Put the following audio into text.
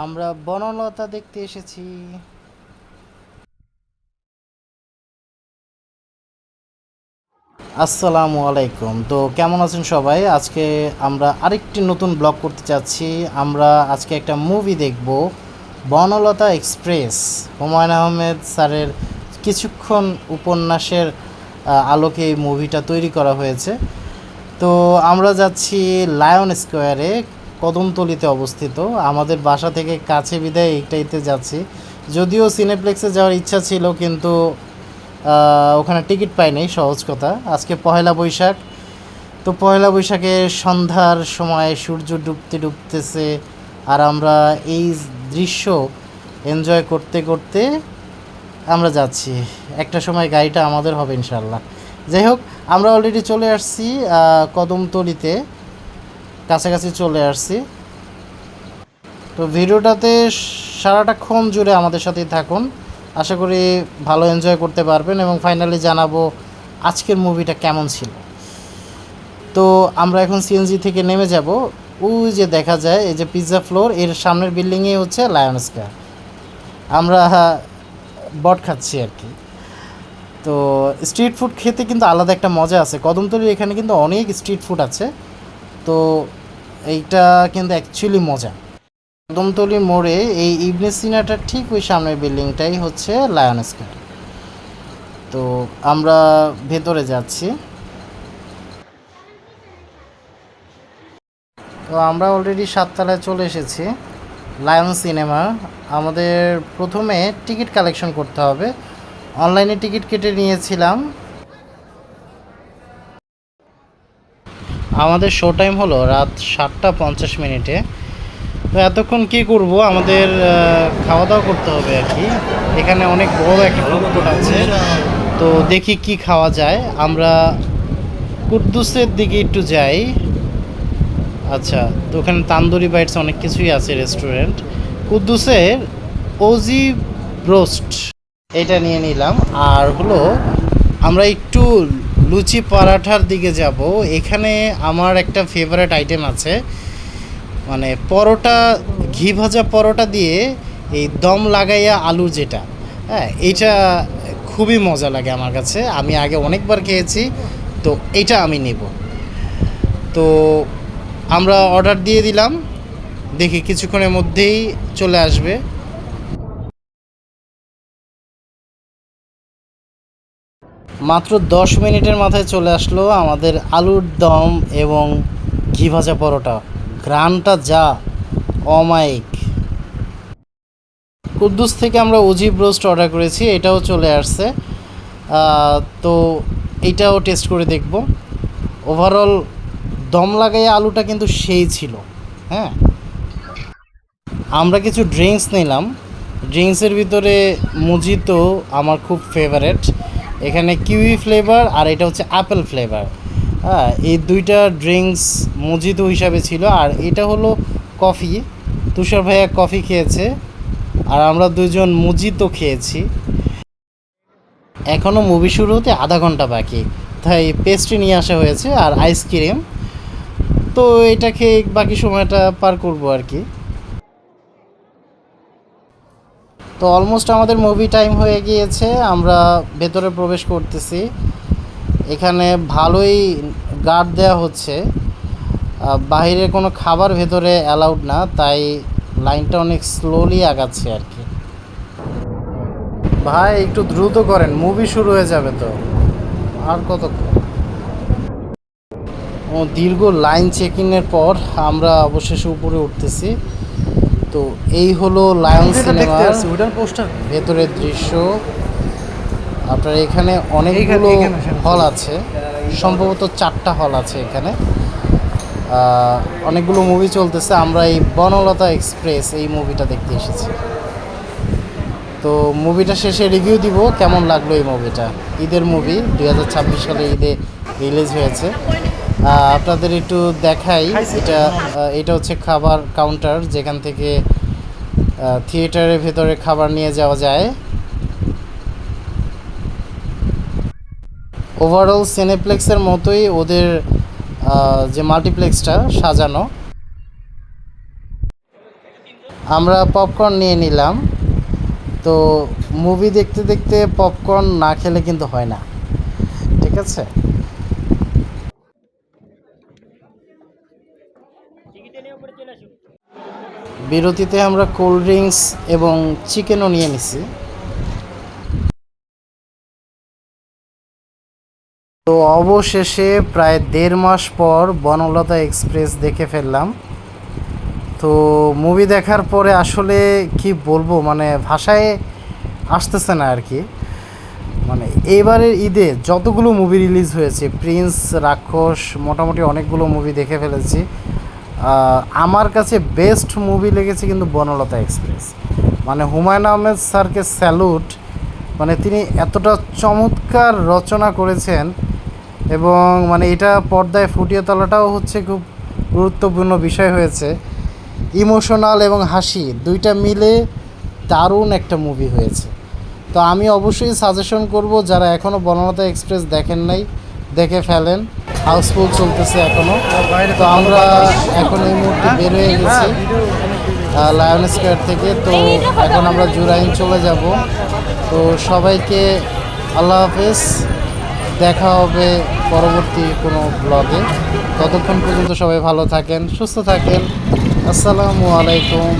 আমরা বনলতা দেখতে এসেছি। আসসালামু আলাইকুম। তো কেমন আছেন সবাই? আজকে আমরা আরেকটি নতুন ব্লগ করতে চাচ্ছি। আমরা আজকে একটা মুভি দেখব, বনলতা এক্সপ্রেস। হুমায়ুন আহমেদ স্যারের কিছুক্ষণ উপন্যাসের আলোকে এই মুভিটা তৈরি করা হয়েছে। তো আমরা যাচ্ছি লায়ন স্কোয়ারে, কদমতলীতে অবস্থিত। আমাদের বাসা থেকে কাছে বিদায় এইটাইতে যাচ্ছি। যদিও সিনেপ্লেক্সে যাওয়ার ইচ্ছা ছিল, কিন্তু ওখানে টিকিট পাইনি, সহজ কথা। আজকে পহেলা বৈশাখ, তো পয়লা বৈশাখে সন্ধ্যার সময় সূর্য ডুবতে ডুবতেছে, আর আমরা এই দৃশ্য এনজয় করতে করতে আমরা যাচ্ছি। একটা সময় গাড়িটা আমাদের হবে ইনশাল্লাহ। যাই হোক, আমরা অলরেডি চলে আসছি কদমতলীতে, কাছাকাছি চলে আসছি। তো ভিডিওটাতে সারাটাক্ষণ জুড়ে আমাদের সাথেই থাকুন, আশা করি ভালো এনজয় করতে পারবেন এবং ফাইনালি জানাবো আজকের মুভিটা কেমন ছিল। তো আমরা এখন সিএনজি থেকে নেমে যাব। ওই যে দেখা যায় এই যে পিৎজা ফ্লোর, এর সামনের বিল্ডিংয়ে হচ্ছে লায়ন স্কয়ার। আমরা বট খাচ্ছি আর কি। তো স্ট্রিট ফুড খেতে কিন্তু আলাদা একটা মজা আছে। কদমতলীর এখানে কিন্তু অনেক স্ট্রিট ফুড আছে, তো এইটা কিন্তু অ্যাকচুয়ালি মজা। কদমতলী মোড়ে এই ইবনে সিনাটার ঠিক ওই সামনের বিল্ডিংটাই হচ্ছে লায়ন স্কয়ার। তো আমরা ভেতরে যাচ্ছি। তো আমরা অলরেডি 7 তলায় চলে এসেছি, লায়ন সিনেমা। আমাদের প্রথমে টিকিট কালেকশন করতে হবে। অনলাইনে টিকিট কেটে নিয়েছিলাম। আমাদের শো টাইম হলো রাত 7টা 50 মিনিটে। তো এতক্ষণ কী করব, আমাদের খাওয়া দাওয়া করতে হবে আর কি। এখানে অনেক বড় একটা ফুড কোর্ট আছে, তো দেখি কি খাওয়া যায়। আমরা কুদ্দুসের দিকে একটু যাই। আচ্ছা, তো ওখানে তান্দুরি বাইটস অনেক কিছুই আছে রেস্টুরেন্ট। কুদ্দুসের ওজি ব্রোস্ট এটা নিয়ে নিলাম। আর হলো আমরা একটু লুচি পরাঠার দিকে যাব। এখানে আমার একটা ফেভারিট আইটেম আছে, মানে পরোটা, ঘি ভাজা পরোটা দিয়ে এই দম লাগাইয়া আলু যেটা, হ্যাঁ, এইটা খুবই মজা লাগে আমার কাছে। আমি আগে অনেকবার খেয়েছি, তো এইটা আমি নেব। তো আমরা অর্ডার দিয়ে দিলাম, দেখি কিছুক্ষণের মধ্যেই চলে আসবে। মাত্র 10 মিনিটের মাথায় চলে আসলো আমাদের আলুর দম এবং ঘি ভাজা পরোটা। ঘ্রাণটা যা অমায়িক। কুদ্দুস থেকে আমরা অজিব রোস্ট অর্ডার করেছি, এটাও চলে আসছে। তো এইটাও টেস্ট করে দেখব। ওভারঅল দম লাগাইয়া আলুটা কিন্তু সেই ছিল। হ্যাঁ, আমরা কিছু ড্রিঙ্কস নিলাম। ড্রিঙ্কসের ভিতরে মুজিতো আমার খুব ফেভারেট। এখানে কিউই ফ্লেভার আর এটা হচ্ছে অ্যাপেল ফ্লেভার। হ্যাঁ, এই দুইটা ড্রিঙ্কস মুজিতো হিসাবে ছিল। আর এটা হলো কফি, তুষার ভাইয়া কফি খেয়েছে, আর আমরা দুজন মুজিতো খেয়েছি। এখনও মুভি শুরু হতে আধা ঘন্টা বাকি, তাই পেস্ট্রি নিয়ে আসা হয়েছে আর আইসক্রিম। তো এটা খেয়ে বাকি সময়টা পার করবো আর কি। তো অলমোস্ট আমাদের মুভি টাইম হয়ে গিয়েছে, আমরা ভেতরে প্রবেশ করতেছি। এখানে ভালোই গার্ড দেওয়া হচ্ছে। বাইরে কোনো খাবার ভেতরে অ্যালাউড না, তাই লাইনটা অনেক স্লোলি আগাচ্ছে আর কি। ভাই একটু দ্রুত করেন, মুভি শুরু হয়ে যাবে তো। আর কতক্ষণ? ও দীর্ঘ লাইন চেকিংয়ের পর আমরা অবশেষে উপরে উঠতেছি। তো এই হলো লায়ন সিনেমার ভেতরের দৃশ্য। আপনার এখানে অনেকগুলো হল আছে, সম্ভবত 4টা হল আছে এখানে। অনেকগুলো মুভি চলতেছে। আমরা এই বনলতা এক্সপ্রেস এই মুভিটা দেখতে এসেছি। তো মুভিটা শেষে রিভিউ দিব কেমন লাগলো এই মুভিটা। ঈদের মুভি, 2026 সালে ঈদে রিলিজ হয়েছে। আপনাদের একটু দেখাই, এটা হচ্ছে খাবার কাউন্টার, যেখান থেকে থিয়েটারের ভেতরে খাবার নিয়ে যাওয়া যায়। ওভারঅল সিনেপ্লেক্সের মতোই ওদের যে মাল্টিপ্লেক্সটা সাজানো। আমরা পপকর্ন নিয়ে নিলাম। তো মুভি দেখতে দেখতে পপকর্ন না খেলে কিন্তু হয় না, ঠিক আছে। বিরতিতে আমরা কোল্ড ড্রিঙ্কস এবং চিকেনও নিয়ে নিছি। তো অবশেষে প্রায় 1.5 মাস পর বনলতা এক্সপ্রেস দেখে ফেললাম। তো মুভি দেখার পরে আসলে কি বলবো, মানে ভাষায় আসতেছে না আর কি। মানে এবারের ঈদে যতগুলো মুভি রিলিজ হয়েছে, প্রিন্স, রাক্ষস, মোটামুটি অনেকগুলো মুভি দেখে ফেলেছি। আমার কাছে বেস্ট মুভি লেগেছে কিন্তু বনলতা এক্সপ্রেস। মানে হুমায়ুন আহমেদ স্যারকে স্যালুট। মানে তিনি এতটা চমৎকার রচনা করেছেন এবং মানে এটা পর্দায় ফুটিয়ে তোলাটাও হচ্ছে খুব গুরুত্বপূর্ণ বিষয় হয়েছে। ইমোশনাল এবং হাসি দুইটা মিলে দারুণ একটা মুভি হয়েছে। তো আমি অবশ্যই সাজেশন করব, যারা এখনও বনলতা এক্সপ্রেস দেখেন নাই দেখে ফেলেন, হাউসফুল চলতেছে এখনও। তো আমরা এখন এই মুহূর্তে বের হয়ে গেছি লায়ন স্কোয়ার থেকে। তো এখন আমরা জুরাইন চলে যাব। তো সবাইকে আল্লাহ হাফেজ, দেখা হবে পরবর্তী কোনো ব্লগে। ততক্ষণ পর্যন্ত সবাই ভালো থাকেন, সুস্থ থাকেন। আসসালামু আলাইকুম।